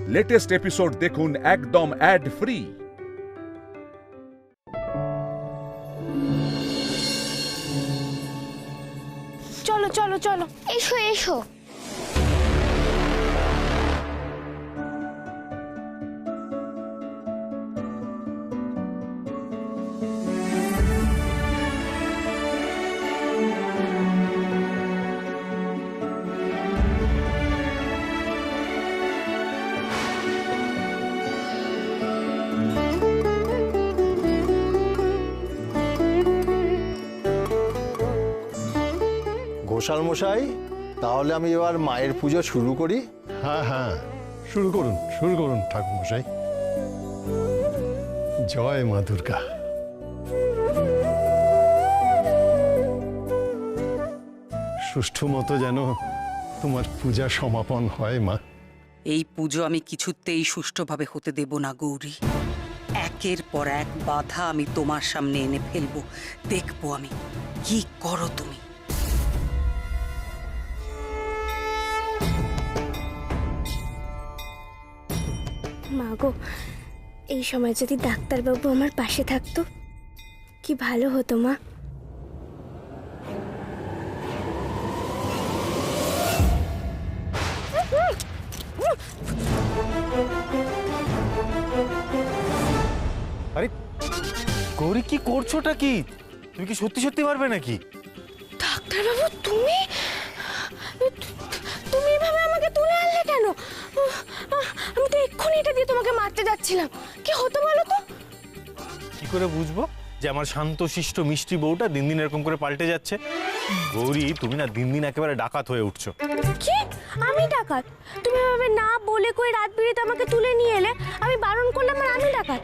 Latest episode দেখুন একদম add free. চলো চলো চলো, এসো এসো। ঘোষাল মশাই, তাহলে আমি এবার মায়ের পুজো শুরু করি। হ্যাঁ হ্যাঁ, শুরু করুন ঠাকুর মশাই। জয় মা দুর্গা। সুষ্ঠু মতো যেন তোমার পূজা সমাপন হয় মা। এই পুজো আমি কিছুতেই সুষ্ঠুভাবে হতে দেব না গৌরী। একের পর এক বাধা আমি তোমার সামনে এনে ফেলবো, দেখবো আমি কি করো তুমি। মা গো, এই সময় যদি ডাক্তারবাবু আমার পাশে থাকতো কি ভালো হতো মা। আরে গৌরী, কি করছোটা কি? তুমি কি সত্যি সত্যি মারবে নাকি? ডাক্তারবাবু, তুমি তুমি এভাবে আমাকে তুলে আনলে কেন? আমি তো এক্ষুনি এটা দিয়ে তোমাকে মারতে যাচ্ছিলাম। কি হতো বলো তো? কি করে বুঝবো যে আমার শান্তশিষ্ট মিষ্টি বউটা দিন দিন এরকম করে পাল্টে যাচ্ছে? গৌরী, তুমি না দিন দিন একেবারে ডাকাত হয়ে উঠছো। কি? আমি ডাকাত? তুমি এভাবে না বলে কই রাত বিরেতে আমাকে তুলে নিয়ে এলে, আমি বারণ করলাম আর আমি ডাকাত?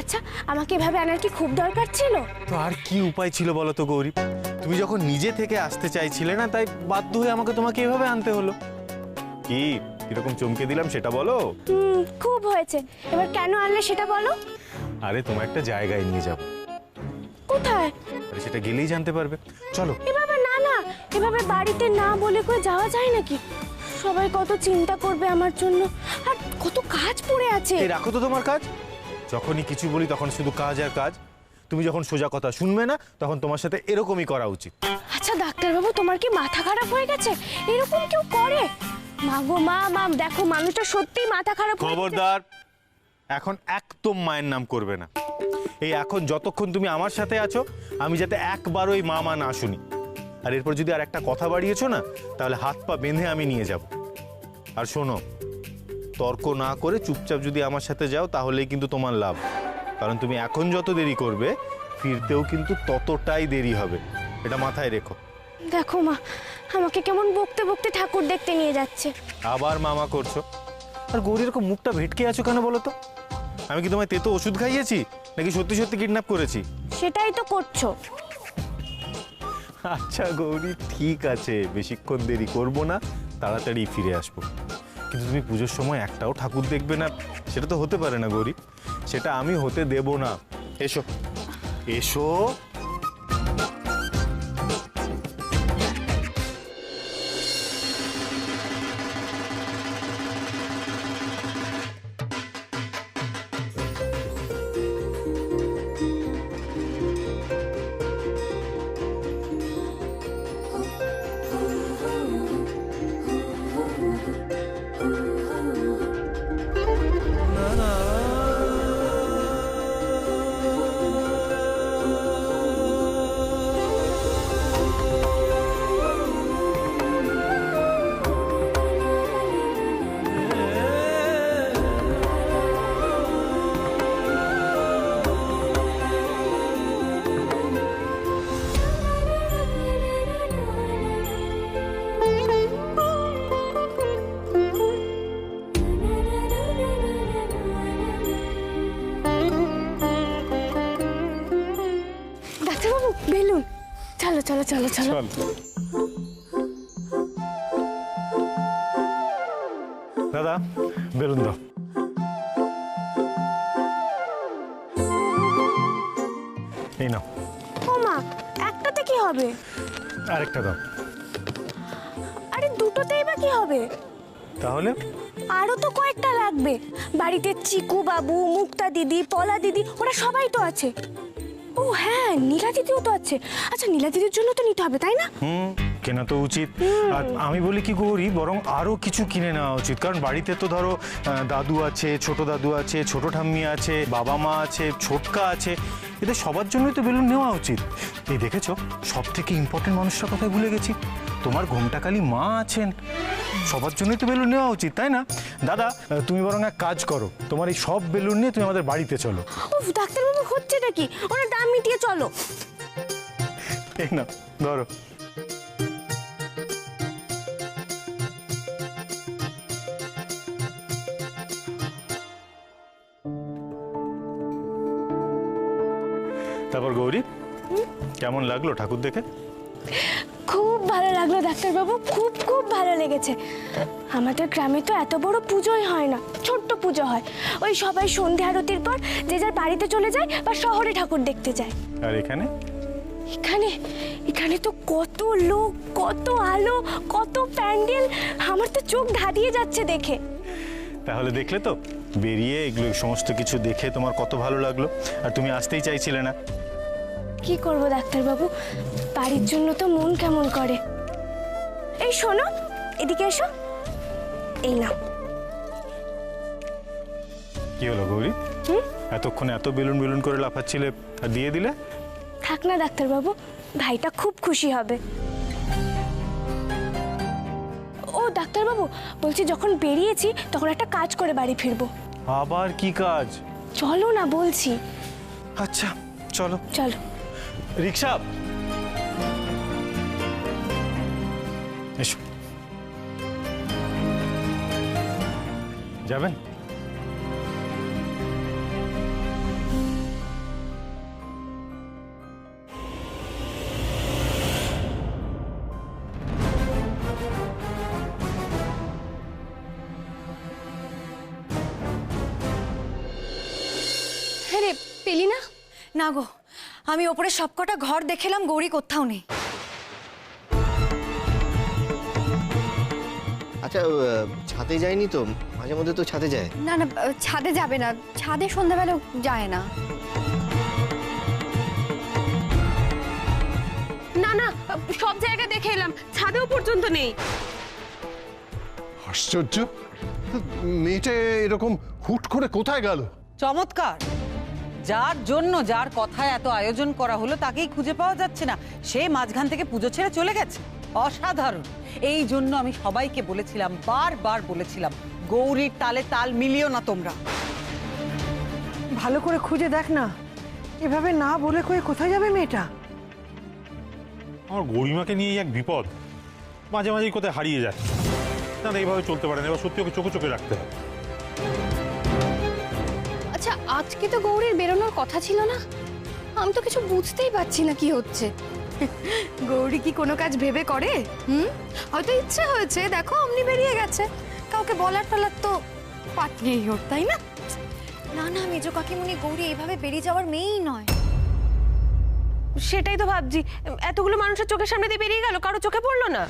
আচ্ছা, আমাকে এভাবে আনার কি খুব দরকার ছিল? তো আর কি উপায় ছিল বলো তো গৌরী? তুমি যখন নিজে থেকে আসতে চাইছিলে না, তাই বাধ্য হয়ে তোমাকে এভাবে আনতে হলো। কি কিরকম চমকে দিলাম সেটা বলো। খুব হয়েছে, এবার কেন আনলে সেটা বলো। আরে তোমার একটা জায়গায় নিয়ে যাবো। কোথায়? আরে সেটা গেলেই জানতে পারবে, চলো। এভাবে না না, এভাবে বাড়িতে না বলে কই যাওয়া যায় নাকি? সবাই কত চিন্তা করবে আমার জন্য, আর কত কাজ পড়ে আছে। এই রাখো তো তোমার কাজ। যখনই কিছু বলি তখন শুধু কাজ আর কাজ। তুমি যখন সোজা কথা শুনবে না, তখন তোমার সাথে এরকমই করা উচিত। আচ্ছা ডাক্তারবাবু, তোমার কি মাথা খারাপ হয়ে গেছে? এরকম কেউ করে? মা গো মা, দেখো মানুষটা সত্যিই মাথা খারাপ হয়ে গেছে। খবরদার, এখন একদম মায়ের নাম করবে না। এই এখন যতক্ষণ তুমি আমার সাথে আছো, আমি যাতে একবারও এই মা না শুনি। আর এরপর যদি আর একটা কথা বাড়িয়েছো না, তাহলে হাত পা বেঁধে আমি নিয়ে যাব। আর শোনো, তর্ক না করে চুপচাপ যদি আমার সাথে যাও, তাহলেই কিন্তু তোমার লাভ। কারণ তুমি এখন যত দেরি করবে, ফিরতেও কিন্তু ততটাই দেরি হবে, এটা মাথায় রেখো। দেখো মা, আমাকে কেমন বকতে বকতে ঠাকুর দেখতে নিয়ে যাচ্ছে। আবার মামা করছো? আর গৌরী, এরকম মুখটা ভেটকে আছো কেন বলো তো? আমি কি তোমায় তেতো ওষুধ খাইয়েছি, নাকি সত্যি সত্যি কিডন্যাপ করেছি? সেটাই তো করছো। আচ্ছা গৌরী, ঠিক আছে, বেশিক্ষণ দেরি করব না, তাড়াতাড়ি ফিরে আসবো। কিন্তু তুমি পুজোর সময় একটাও ঠাকুর দেখবে না, সেটা তো হতে পারে না গৌরী। সেটা আমি হতে দেব না। এসো এসো। বেলুন, চলো চলো চলো চলো। দাদা, বেলুন দাও। এই নাও। ও মা, একটাতে কি হবে? আরেকটা দাও। আরে দুটোতেই বা কি হবে? তাহলে আরো তো কয়েকটা লাগবে। বাড়িতে চিকু বাবু, মুক্তা দিদি, পলা দিদি ওরা সবাই তো আছে। ও হ্যাঁ, নীলা দিদিও তো আছে। আচ্ছা, নীলা দিদির জন্য তো নিতে হবে, তাই না? কেনা তো উচিত। আর আমি বলি কি গৌরী, বরং আরো কিছু কিনে নেওয়া উচিত, কারণ বাড়িতে তো ধরো দাদু আছে, ছোট দাদু আছে, ছোট ঠাম্মি আছে, বাবা মা আছে, ছোটকা আছে, এদের সবার জন্যই তো বেলুন নেওয়া উচিত। এই দেখেছো, সব থেকে ইম্পর্টেন্ট মানুষটার কথাই ভুলে গেছি, তোমার ঘোমটাকালী মা আছেন, সবার জন্যই তো বেলুন নেওয়া উচিত, তাই না? দাদা, তুমি বরং এক কাজ করো, তোমার এই সব বেলুন নিয়ে তুমি আমাদের বাড়িতে চলো। উফ, ডাক্তারবাবু হচ্ছে নাকি? ওরা দাম মিটিয়ে চলো। এই না, ধরো। তারপর গৌরী, কেমন লাগলো ঠাকুর দেখে? খুব ভালো লাগলো ডাক্তারবাবু, খুব খুব ভালো লেগেছে। আমাদের গ্রামে তো এত বড় পুজোই হয় না, ছোট্ট পুজো হয়। ওই সবাই সন্ধে আরতির পর যে যার বাড়িতে চলে যায় বা শহরে ঠাকুর দেখতে যায়। আর এখানে এখানে এখানে তো কত লোক, কত আলো, কত প্যান্ডেল, আমার তো চোখ ধাঁধিয়ে যাচ্ছে দেখে। তাহলে দেখলে তো, বেরিয়ে এগুলো সমস্ত কিছু দেখে তোমার কত ভালো লাগলো, আর তুমি আসতেই চাইছিলে না। কি করব ডাক্তারবাবু, বাড়ির জন্য তো মন কেমন করে। এই শোনো, এদিকে এসো। এই নাও। কি হলো গৌরী, এতক্ষণে এত বেলুন বেলুন করে লাফাচ্ছিলে, আর দিয়ে দিলে? থাক না ডাক্তারবাবু, ভাইটা খুব খুশি হবে। ও ডাক্তারবাবু, বলছি যখন বেরিয়েছি তখন একটা কাজ করে বাড়ি ফিরবো। আবার কি কাজ? চলো না বলছি। আচ্ছা চলো। চলো। রিক্সা, এসো। যাবেন? হ্যাঁ রে, পেলি না? না গো, আমি ওপরে সবকটা ঘর দেখলাম, গৌরী কোথাও নেই। আচ্ছা, ছাদে যায়নি তো? মাঝে মধ্যে তো ছাদে যায়। না না, ছাদে যাবে না, ছাদে সন্ধ্যাবেলা যায় না। না না, সব জায়গা দেখে এলাম, ছাদেও পর্যন্ত নেই। আশ্চর্য, মেয়েটা এরকম হুট করে কোথায় গেল? চমৎকার, যার জন্য যার কথায় এত আয়োজন করা হলো তাকেই খুঁজে পাওয়া যাচ্ছে না, সে মাঝখান থেকে পুজো ছেড়ে চলে গেছে। অসাধারণ। এই জন্য আমি সবাইকে বলেছিলাম, বারবার বলেছিলাম, গৌরীর তালে তাল মিলিও না তোমরা। ভালো করে খুঁজে দেখ না, এভাবে না বলে কয়ে কোথায় যাবে মেয়েটা? আমার গরিমাকে নিয়ে এক বিপদ, মাঝে মাঝেই কোথায় হারিয়ে যায় না, এইভাবে চলতে পারে না, এবার সত্যি ওকে চোখে চোখে রাখতে হবে। আচ্ছা, আজকে তো গৌরীর বেরোনোর কথা ছিল না? আমি তো কিছু বুঝতেই পারছি না কি হচ্ছে। গৌরী কি কোনো কাজ ভেবে করে? হয়তো ইচ্ছে হয়েছে, দেখো অমনি বেরিয়ে গেছে, কাউকে বলার টলার তো পাট নেই ওর, তাই না? না না, মেজো কাকিমুনি, গৌরী এইভাবে বেরিয়ে যাওয়ার মেয়েই নয়। সেটাই তো ভাবছি, এতগুলো মানুষের চোখের সামনে দিয়ে বেরিয়ে গেল, কারো চোখে পড়লো না।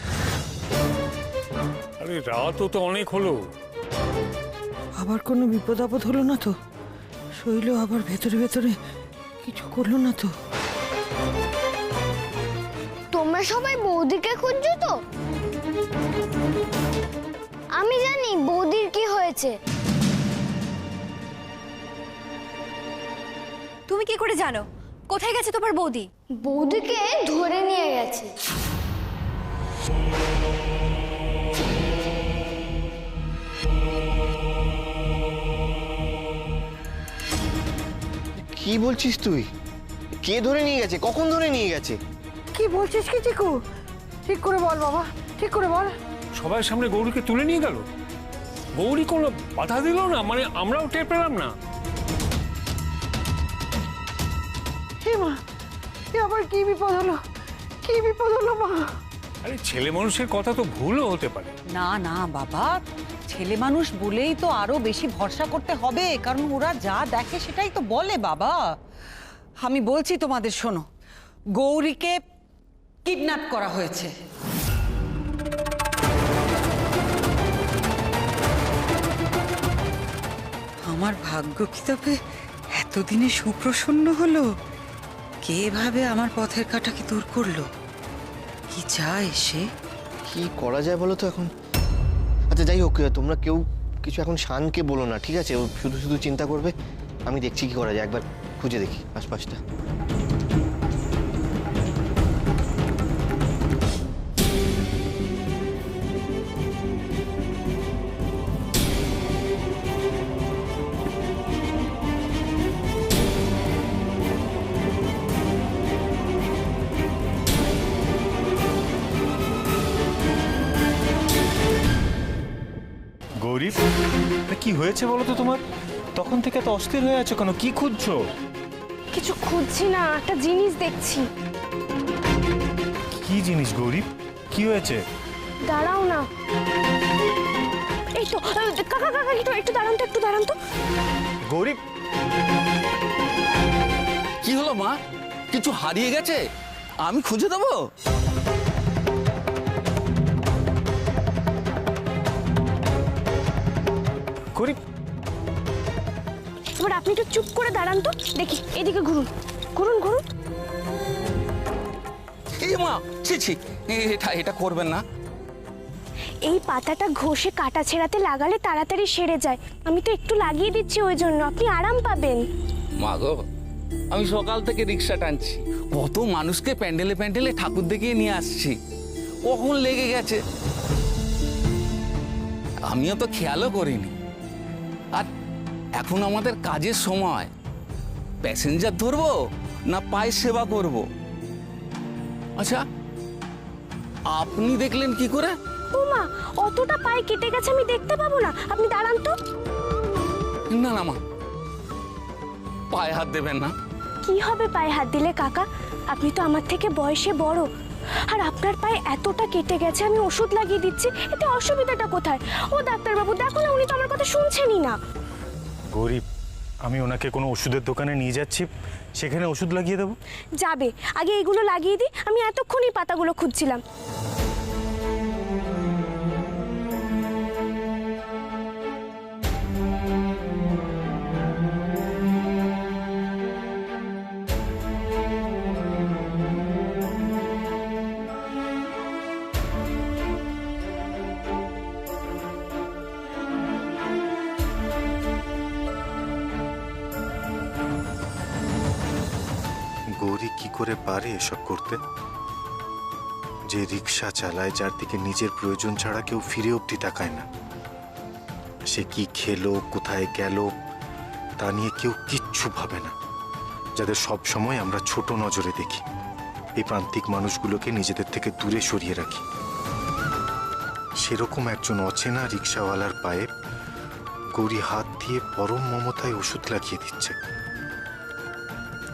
আরে রাতও তো অনেক হলো। আবার কোনো বিপদ আপদ হলো না তো? শৈল আবার ভেতরে ভেতরে কিছু করলো না তো? তোমরা সবাই বৌদিকে খুঁজছো তো? আমি জানি বৌদির কি হয়েছে। তুমি কি করে জানো? কোথায় গেছে তোমার বৌদি? বৌদিকে ধরে নিয়ে গেছে। কি বলছিস তুই? কে ধরে নিয়ে গেছে? কখন ধরে নিয়ে গেছে? কি বলছিস কি চিকু? ঠিক করে বল বাবা, ঠিক করে বল। সবার সামনে গৌরীকে তুলে নিয়ে গেল। গৌরী কোনো বাধা দিল না, মানে আমরাও টের পেলাম না। হে মা, এ আবার কি বিপদ হলো? কি বিপদ হলো মা? আরে ছেলে মানুষের কথা তো ভুলও হতে পারে। না না বাবা, ছেলে মানুষ বলেই তো আরো বেশি ভরসা করতে হবে, কারণ ওরা যা দেখে সেটাই তো বলে বাবা। আমি বলছি তোমাদের, শোনো, গৌরীকে কিডন্যাপ করা হয়েছে। আমার ভাগ্য কি তবে এতদিনে সুপ্রসন্ন হলো? কে ভাবে আমার পথের কাঁটাকে দূর করলো? কি চায় সে? কি করা যায় বলো তো এখন? আচ্ছা যাই হোক, তোমরা কেউ কিছু এখন শানকে বলো না, ঠিক আছে? ও শুধু শুধু চিন্তা করবে। আমি দেখছি কি করা যায়, একবার খুঁজে দেখি আশপাশটা। গৌরী, কি হয়েছে বলো তো তোমার? তখন থেকে এত অস্থির হয়ে আছো কেন? কি খুঁজছো? কিছু খুঁজছি না, একটা জিনিস দেখছি। কি জিনিস গৌরী? কি হয়েছে? দাঁড়াও না, এই তো কাকা কাকা একটু দাঁড়ান তো, একটু দাঁড়ান তো। গৌরী, কি হলো মা? কিছু হারিয়ে গেছে? আমি খুঁজে দেবো। গৌরী, এবার আপনি একটু চুপ করে দাঁড়ান তো, দেখি এদিকে ঘুরুন, ঘুরুন ঘুরুন। এই মা, ছি ছি, এটা করবেন না। এই পাতাটা ঘষে কাটা ছেঁড়াতে লাগালে তাড়াতাড়ি সেরে যায়। আমি তো একটু লাগিয়ে দিচ্ছি, ওই জন্য আপনি আরাম পাবেন। মা গো, আমি সকাল থেকে রিক্সা টানছি, কত মানুষকে প্যান্ডেলে প্যান্ডেলে ঠাকুর দেখিয়ে নিয়ে আসছি, কখন লেগে গেছে আমিও তো খেয়ালও করিনি। আর এখন আমাদের কাজের সময়, প্যাসেঞ্জার ধরবো না পায়ে সেবা করব? আচ্ছা, আপনি দেখলেন কি করে? ওমা, অতটা পায়ে কেটে গেছে আমি দেখতে পাবো না? আপনি দাঁড়ান তো। না না মা, পায়ে হাত দেবেন না। কি হবে পায়ে হাত দিলে কাকা? আপনি তো আমার থেকে বয়সে বড়, আর আপনার পায়ে এতটা কেটে গেছে, আমি ওষুধ লাগিয়ে দিচ্ছি, এতে অসুবিধাটা কোথায়? ও ডাক্তারবাবু, দেখো না, উনি তো আমার কথা শুনছেনই না। গৌরী, আমি ওনাকে কোনো ওষুধের দোকানে নিয়ে যাচ্ছি, সেখানে ওষুধ লাগিয়ে দেবো। যাবে, আগে এগুলো লাগিয়ে দিই, আমি এতক্ষণই পাতাগুলো খুঁজছিলাম। গৌরী কি করে পারে এসব করতে? যে রিক্সা চালায়, যার দিকে নিজের প্রয়োজন ছাড়া কেউ ফিরে অবধি তাকায় না, সে কি খেলো, কোথায় গেল, তা নিয়ে কেউ কিচ্ছু ভাবে না। যাদের সব সময় আমরা ছোট নজরে দেখি, এই প্রান্তিক মানুষগুলোকে নিজেদের থেকে দূরে সরিয়ে রাখি, সেরকম একজন অচেনা রিক্সাওয়ালার পায়ে গৌরী হাত দিয়ে পরম মমতায় ওষুধ লাগিয়ে দিচ্ছে।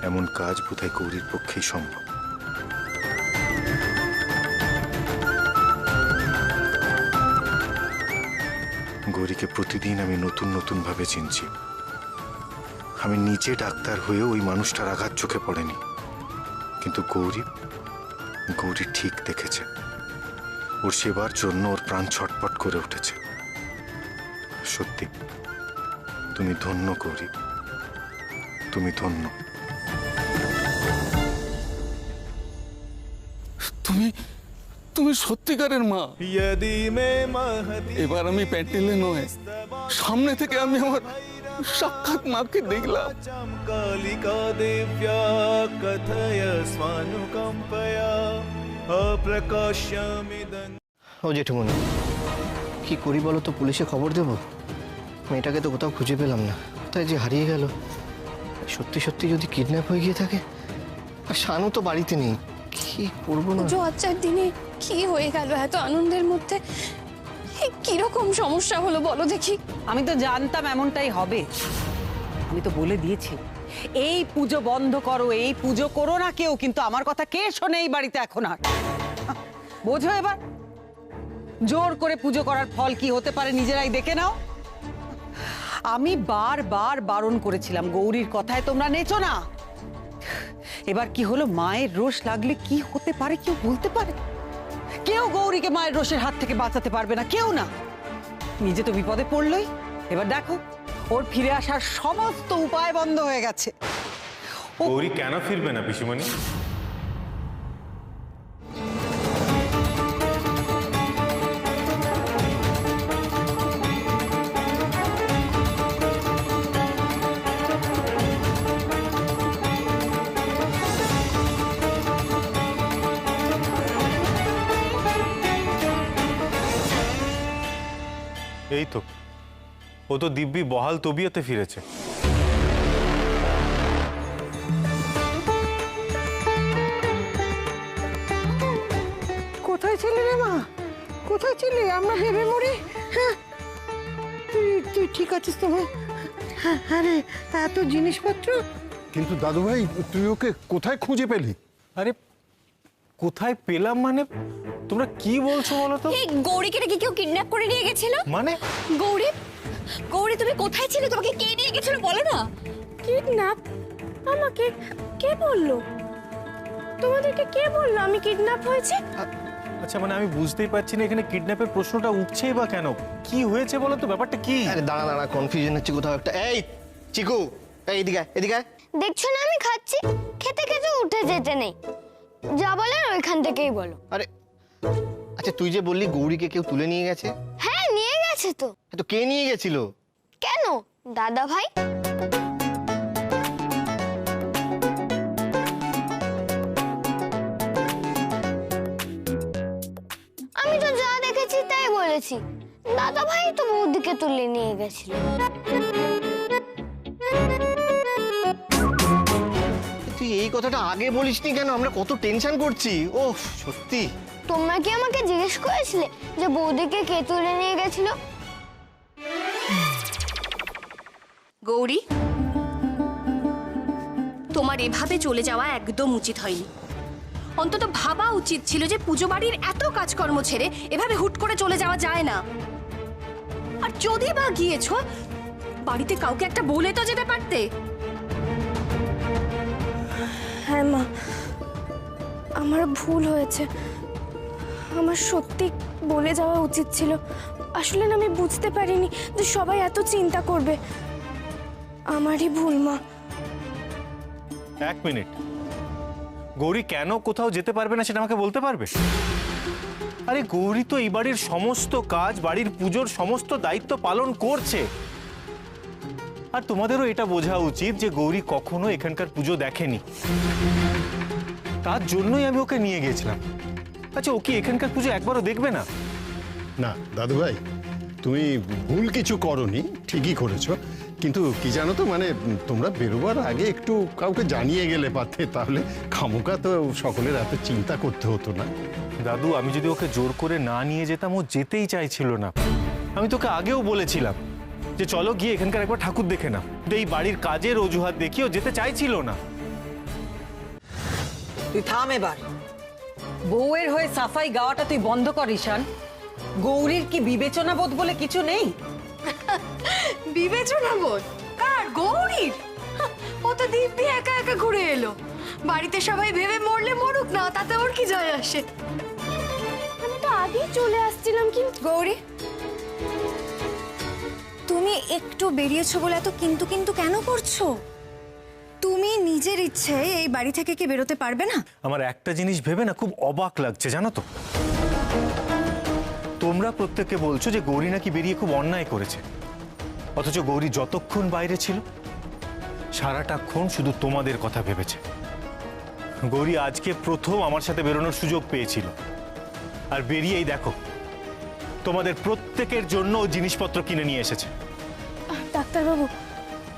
এমন কাজ বোধহয় গৌরীর পক্ষেই সম্ভব। গৌরীকে প্রতিদিন আমি নতুন নতুন ভাবে চিনছি। আমি নিজে ডাক্তার হয়েও ওই মানুষটার আঘাত চোখে পড়েনি, কিন্তু গৌরী ঠিক দেখেছে। ওর সেবার জন্য ওর প্রাণ ছটপট করে উঠেছে। সত্যি তুমি ধন্য গৌরী, তুমি ধন্য। তুমি সত্যিকারের মা। এবার আমি প্যান্ডেলে নয়, সামনে থেকে আমি আমার সাক্ষাৎ মাকে দেখলাম। ও জেঠুমনি, কি করি বলো তো? পুলিশে খবর দেবো? মেয়েটাকে তো কোথাও খুঁজে পেলাম না, কোথায় যে হারিয়ে গেল। সত্যি সত্যি যদি কিডন্যাপ হয়ে গিয়ে থাকে, আর শানু তো বাড়িতে নেই, কি করবো না? পুজো আচ্ছার দিনে কি হয়ে গেল এত আনন্দের মধ্যে? কিরকম সমস্যা হলো বলো দেখি। আমি তো জানতাম এমনটাই হবে। আমি তো বলে দিয়েছি, এই পুজো বন্ধ করো, এই পুজো করো না কেউ, কিন্তু আমার কথা কে শোনে এই বাড়িতে এখন আর? বোঝো এবার, জোর করে পুজো করার ফল কি হতে পারে নিজেরাই দেখে নাও। আমি বারবার বারণ করেছিলাম, গৌরীর কথায় তোমরা নেচো না। এবার কি হলো, মায়ের রোষ লাগলে কি হতে পারে কেউ বলতে পারে? কেউ গৌরীকে মায়ের রোষের হাত থেকে বাঁচাতে পারবে না, কেউ না। নিজে তো বিপদে পড়লই, এবার দেখো ওর ফিরে আসার সমস্ত উপায় বন্ধ হয়ে গেছে। গৌরী কেন ফিরবে না পিসিমণি? এই তো, ও তো দিব্যি বহাল তবিয়তে ফিরেছে। কোথায় ছিলি রে মা? কোথায় ছিলি? আমরা ভেবে মরি। হ্যাঁ, তুই ঠিক আছিস তো ভাই? হ্যাঁ হ্যাঁ রে, এত জিনিসপত্র। কিন্তু দাদু ভাই, তুই ওকে কোথায় খুঁজে পেলি? আরে কোথায় পেলাম মানে? তোমরা কি বলছো বলো তো? এই গৌরীকে নাকি কেউ কিডন্যাপ করে নিয়ে গেছিল? মানে গৌরী, গৌরী তুমি কোথায় ছিলে? তোমাকে কে নিয়ে গেছিল বলো না। কিডন্যাপ? আমাকে কে বললো? তোমাদেরকে কে বললো আমি কিডন্যাপ হয়েছে? আচ্ছা, মানে আমি বুঝতেই পারছি না এখানে কিডন্যাপের প্রশ্নটা উঠছেই বা কেন? কি হয়েছে বলো তো, ব্যাপারটা কি? আরে দাঁড়া দাঁড়া, কনফিউশন হচ্ছে কোথাও একটা। এই চিকু, এই এদিকে আয়, এদিকে আয়। দেখছো না আমি খাচ্ছি, খেতে খেতে উঠে যেতে নেই। যা বলার ওইখান থেকেই বলো। আরে আচ্ছা, তুই যে বললি গৌরীকে কেউ তুলে নিয়ে গেছে। হ্যাঁ নিয়ে গেছে তো। তো কে নিয়ে গেছিল? কেন? দাদা ভাই। আমি তো যা দেখেছি তাই বলেছি। দাদা ভাই তো বৌদিকে তুলে নিয়ে গেছিল। তুই এই কথাটা আগে বলিসনি কেন? আমরা কত টেনশন করছি। ওহ সত্যি। তোমরা কি আমাকে জিজ্ঞেস করেছিলে যে বৌদিকে কে তুলে নিয়ে গেছিল? গৌরী, তোমার এভাবে চলে যাওয়া একদম উচিত হয়নি। অন্তত ভাবা উচিত ছিল যে পুজো বাড়ির এত কাজকর্ম ছেড়ে এভাবে হুট করে চলে যাওয়া যায় না। আর যদি বা গিয়েছো, বাড়িতে কাউকে একটা বলে তো যেতে পারতে। হ্যাঁ মা, আমার ভুল হয়েছে। আমার সত্যি বলে যাওয়া উচিত ছিল। আসলে না, আমি বুঝতে পারিনি যে সবাই এত চিন্তা করবে। আমারই ভুল মা। এক মিনিট, গৌরী কেন কোথাও যেতে পারবে না সেটা আমাকে বলতে পারবে? আরে গৌরী তো এই বাড়ির সমস্ত কাজ, বাড়ির পুজোর সমস্ত দায়িত্ব পালন করছে। আর তোমাদেরও এটা বোঝা উচিত যে গৌরী কখনো এখানকার পুজো দেখেনি। তার জন্যই আমি ওকে নিয়ে গেছিলাম। আচ্ছা, ও কি এখানকার পুজো একবারও দেখবে না? না দাদু ভাই, তুমি ভুল কিছু করনি, ঠিকই করেছো। কিন্তু কি জানো তো, মানে তোমরা বেরোবার আগে একটু কাউকে জানিয়ে গেলে পারতে, তাহলে খামোকা তো সকলের এত চিন্তা করতে হতো না। দাদু, আমি যদি ওকে জোর করে না নিয়ে যেতাম, ও যেতেই চাইছিল না। আমি তোকে আগেও বলেছিলাম যে চলো গিয়ে এখানকার একবার ঠাকুর দেখে না। এই বাড়ির কাজের অজুহাত দেখিয়ে ও যেতে চাইছিল না। তুই থাম এবার। বউয়ের হয়ে সাফাই গাওয়াটা তুই বন্ধ কর ঈশান। গৌরীর কি বিবেচনা বোধ বলে কিছু নেই? বিবেচনা বোধ? কার? গৌরীর? ও তো দিব্যি একা একা ঘুরে এলো। বাড়িতে সবাই ভেবে মরলে মরুক না, তাতে ওর কি যায় আসে? আমি তো আগেই চলে আসছিলাম। কিন্তু গৌরী, তুমি একটু বেরিয়েছো বলে এত কিন্তু কিন্তু কেন করছো? তুমি নিজের ইচ্ছে এই বাড়ি থেকে কি বেরোতে পারবে না? আমার একটা জিনিস ভেবে না খুব অবাক লাগছে, জানো তো। তোমরা প্রত্যেকে বলছো যে গৌরী নাকি বেরিয়ে খুব অন্যায় করেছে, অথচ গৌরী যতক্ষণ বাইরে ছিল সারাটাক্ষণ শুধু তোমাদের কথা ভেবেছে। গৌরী আজকে প্রথম আমার সাথে বেরোনোর সুযোগ পেয়েছিল, আর বেরিয়েই দেখো তোমাদের প্রত্যেকের জন্য ও জিনিসপত্র কিনে নিয়ে এসেছে। ডাক্তারবাবু,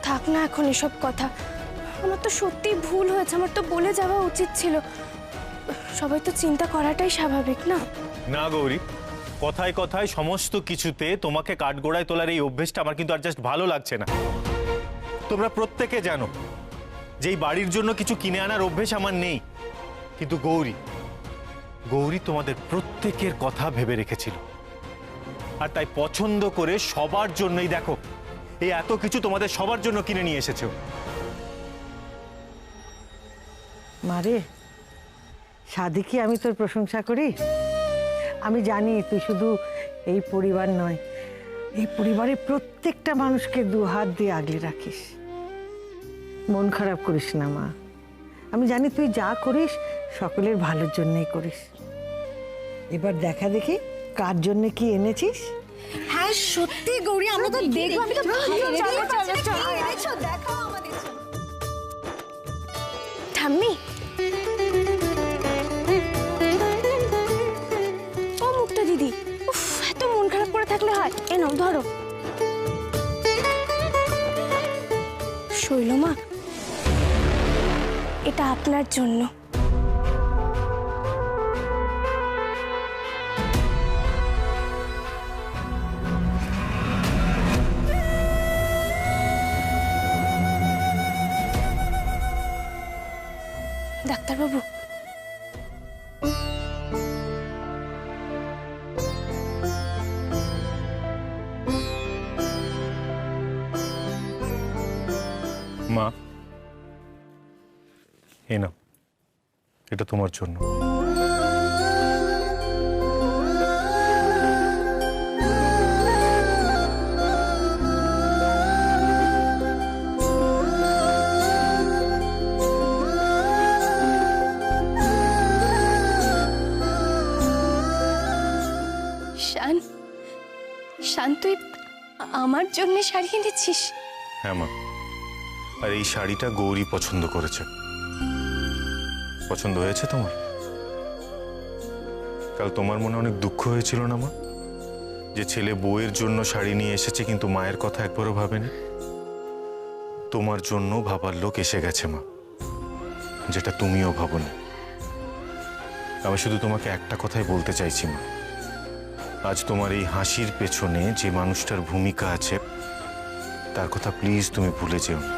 থাক না এখন এসব কথা। আমার তো সত্যিই ভুল হয়েছে। আমার তো বলে যাওয়া উচিত ছিল। সবাই তো চিন্তা করাটাই স্বাভাবিক, না? না গৌরী, কথায় কথায় সমস্ত কিছুতে তোমাকে কাঠগোড়ায় তোলার এই অভ্যেসটা আমার কিন্তু আর জাস্ট ভালো লাগছে না। তোমরা প্রত্যেকে জানো যে এই বাড়ির জন্য কিছু কিনে আনার অভ্যেস আমার নেই, কিন্তু গৌরী তোমাদের প্রত্যেকের কথা ভেবে রেখেছিল, আর তাই পছন্দ করে সবার জন্যই দেখো এই এত কিছু তোমাদের সবার জন্য কিনে নিয়ে এসেছে। মারে, সাদিকে আমি তোর প্রশংসা করি। আমি জানি তুই শুধু এই পরিবার নয়, এই পরিবারের প্রত্যেকটা মানুষকে দু হাত দিয়ে আগলে রাখিস। মন খারাপ করিস না মা, আমি জানি তুই যা করিস সকলের ভালোর জন্যই করিস। এবার দেখা দেখি কার জন্য কি এনেছিস। হ্যাঁ সত্যি গৌরী, আমরা তো দেখবো। আমি তো দেখাও আমাদের। ঠাম্মি, ও মুক্তা দিদি, উফ, এত মন খারাপ করে থাকলে হয়? এ নাও ধরো। শৈলমা, এটা আপনার জন্য। ডাক্তারবাবু, মা, এই নাও, এটা তোমার জন্য। শান, তুই আমার জন্য শাড়ি এনেছিস? হ্যাঁ মা, আর এই শাড়িটা গৌরী পছন্দ করেছে। পছন্দ হয়েছে তোমার? কাল তোমার মনে অনেক দুঃখ হয়েছিল না মা, যে ছেলে বউয়ের জন্য শাড়ি নিয়ে এসেছে কিন্তু মায়ের কথা একবারও ভাবেনি? তোমার জন্য ভাবার লোক এসে গেছে মা, যেটা তুমিও ভাবনি। আমি শুধু তোমাকে একটা কথাই বলতে চাইছি মা, আজ তোমার এই হাসির পেছনে যে মানুষটার ভূমিকা আছে তার কথা প্লিজ তুমি ভুলে যেও না।